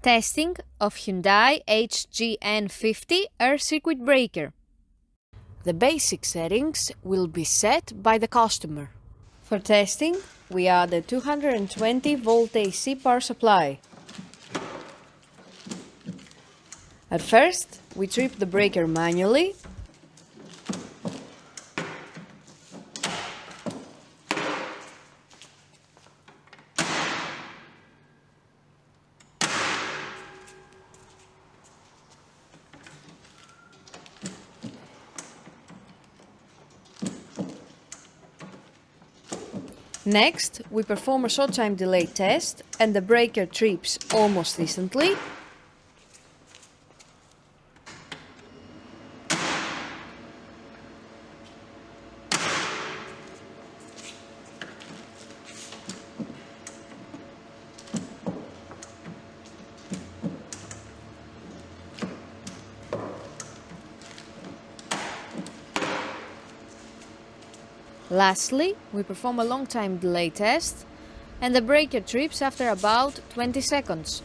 Testing of Hyundai HGN50 air circuit breaker. The basic settings will be set by the customer. For testing, we add a 220 volt AC power supply. At first, we trip the breaker manually. Next, we perform a short time delay test and the breaker trips almost instantly. Lastly, we perform a long time delay test and the breaker trips after about 20 seconds.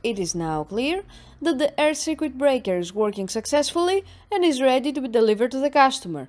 It is now clear that the air circuit breaker is working successfully and is ready to be delivered to the customer.